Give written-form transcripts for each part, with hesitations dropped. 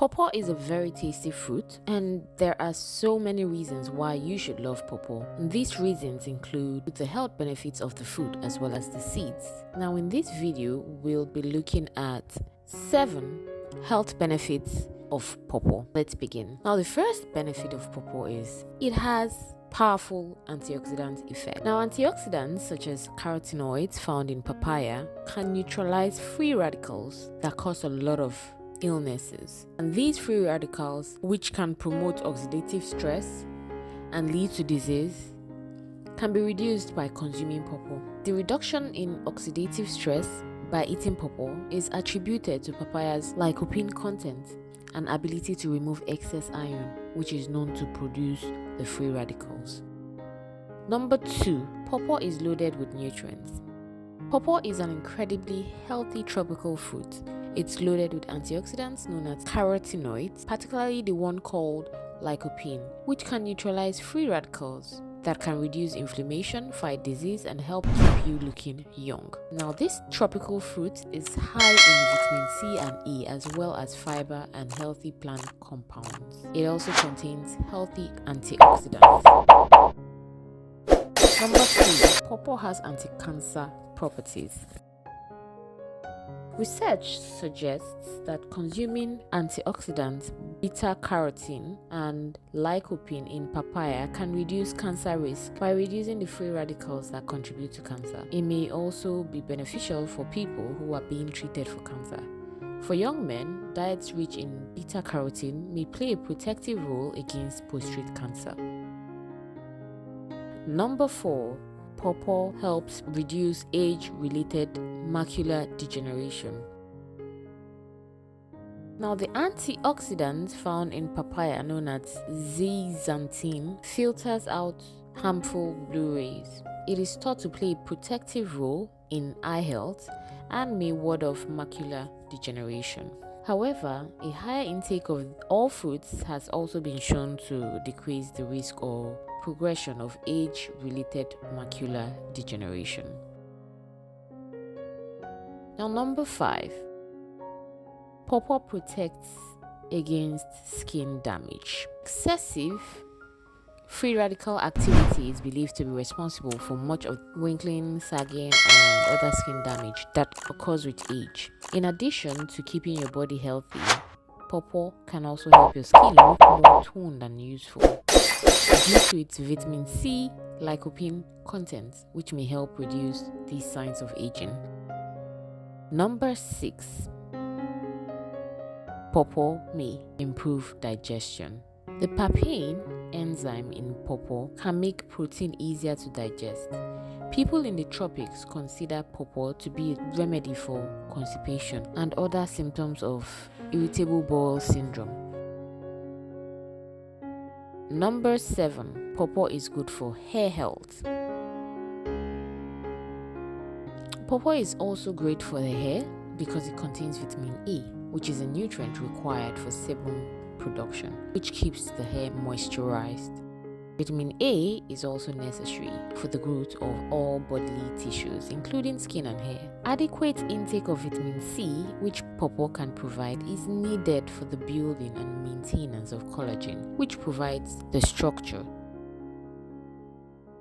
Pawpaw is a very tasty fruit, and there are so many reasons why you should love pawpaw. These reasons include the health benefits of the fruit as well as the seeds. Now in this video, we'll be looking at 7 health benefits of pawpaw. Let's begin. Now the first benefit of pawpaw is it has powerful antioxidant effect. Now antioxidants such as carotenoids found in papaya can neutralize free radicals that cause a lot of illnesses, and these free radicals, which can promote oxidative stress and lead to disease, can be reduced by consuming pawpaw. The reduction in oxidative stress by eating pawpaw is attributed to papaya's lycopene content and ability to remove excess iron, which is known to produce the free radicals. Number 2, pawpaw is loaded with nutrients. Pawpaw is an incredibly healthy tropical fruit. It's loaded with antioxidants known as carotenoids, particularly the one called lycopene, which can neutralize free radicals that can reduce inflammation, fight disease, and help keep you looking young. Now, this tropical fruit is high in vitamin C and E, as well as fiber and healthy plant compounds. It also contains healthy antioxidants. Number 3, pawpaw has anti-cancer properties. Research suggests that consuming antioxidants beta-carotene and lycopene in papaya can reduce cancer risk by reducing the free radicals that contribute to cancer. It may also be beneficial for people who are being treated for cancer. For young men, diets rich in beta-carotene may play a protective role against prostate cancer. Number 4, pawpaw helps reduce age-related macular degeneration. Now, the antioxidant found in papaya, known as zeaxanthin, filters out harmful blue rays. It is thought to play a protective role in eye health and may ward off macular degeneration. However, a higher intake of all fruits has also been shown to decrease the risk or progression of age-related macular degeneration. Now, number 5, pawpaw protects against skin damage. Excessive free radical activity is believed to be responsible for much of wrinkling, sagging, and other skin damage that occurs with age. In addition to keeping your body healthy, pawpaw can also help your skin look more toned and useful due to its vitamin C lycopene content, which may help reduce these signs of aging. Number 6, pawpaw may improve digestion. The papain enzyme in pawpaw can make protein easier to digest. People in the tropics consider pawpaw to be a remedy for constipation and other symptoms of irritable bowel syndrome. Number 7, pawpaw is good for hair health. Pawpaw is also great for the hair because it contains vitamin E, which is a nutrient required for sebum production, which keeps the hair moisturized. Vitamin A is also necessary for the growth of all bodily tissues, including skin and hair. Adequate intake of vitamin C, which pawpaw can provide, is needed for the building and maintenance of collagen, which provides the structure.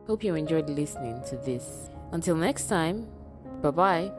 Hope you enjoyed listening to this. Until next time, bye-bye.